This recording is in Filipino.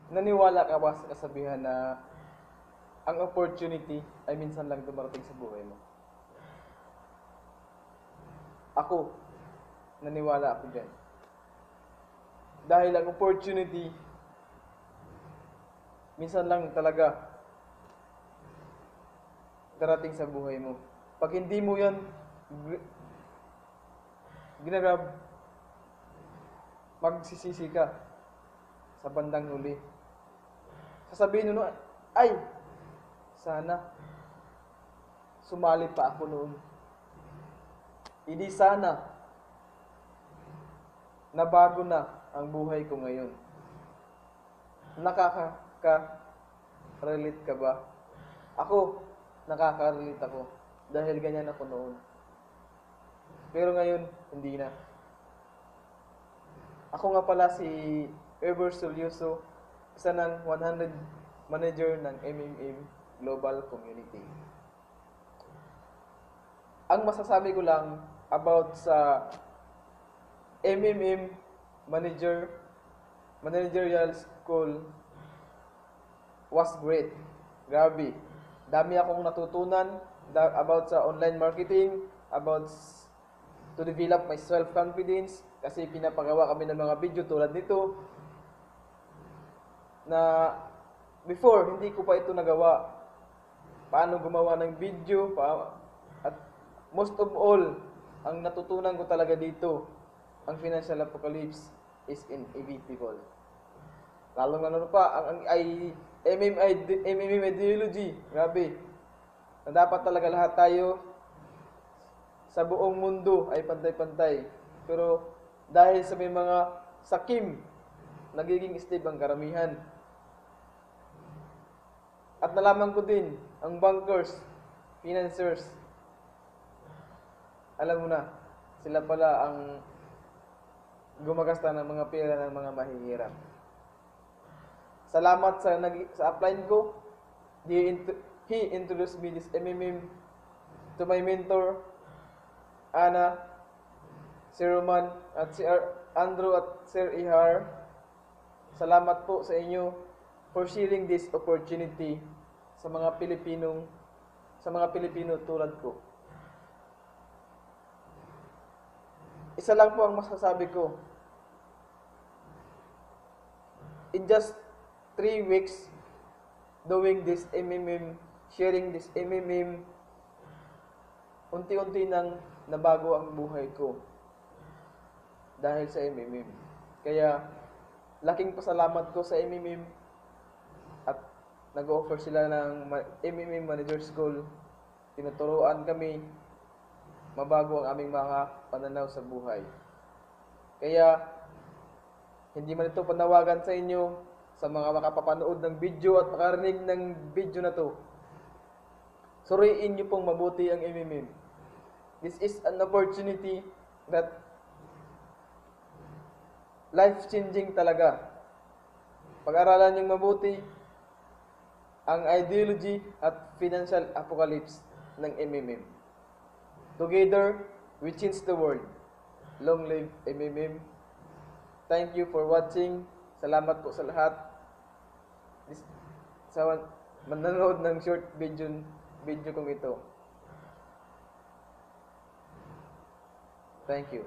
Naniwala ka ba sa kasabihan na ang opportunity ay minsan lang dumarating sa buhay mo? Ako, naniwala ako dyan. Dahil ang opportunity, minsan lang talaga darating sa buhay mo. Pag hindi mo yan ginarab, magsisisi ka sa bandang huli. Sasabihin mo, ay, sana sumali pa ako noon. Hindi sana nabago na ang buhay ko ngayon. Nakaka-relate ka ba? Ako, nakaka-relate ako dahil ganyan ako noon. Pero ngayon, hindi na. Ako nga pala si Ever Solioso, isa ng 100 manager ng MMM Global Community. Ang masasabi ko lang about sa MMM Managerial School was great. Grabe. Dami akong natutunan about sa online marketing, about to develop my self-confidence, kasi pinapagawa kami ng mga video tulad nito na before, hindi ko pa ito nagawa. Paano gumawa ng video, at most of all, ang natutunan ko talaga dito, ang financial apocalypse is inevitable. Lalo pa, ang MMM ideology, grabe, na dapat talaga lahat tayo sa buong mundo ay pantay-pantay. Pero dahil sa may mga sakim, nagiging slave ang karamihan. At nalaman ko din, ang bankers, financiers, alam mo na, sila pala ang gumagasta ng mga pera ng mga mahihirap. Salamat sa upline ko. He introduced me this MMM to my mentor, Ana, Sir Roman, at si Andrew at Sir Ihar. Salamat po sa inyo for sharing this opportunity sa mga Pilipino tulad ko. Isa lang po ang masasabi ko. In just 3 weeks doing this MMM, sharing this MMM, unti-unti nang nabago ang buhay ko dahil sa MMM. Kaya laking pasalamat ko sa MMM at nag-offer sila ng MMM Manager School. Tinuturuan kami mabago ang aming mga pananaw sa buhay. Kaya hindi man ito panawagan sa inyo, sa mga makapapanood ng video at makarinig ng video na to. Suriin niyo pong mabuti ang MMM. This is an opportunity that life-changing talaga. Pag-aralan niyong mabuti ang ideology at financial apocalypse ng MMM. Together, we change the world. Long live MMM. Thank you for watching. Salamat po sa lahat. Sa manonood ng short video kong ito. Thank you.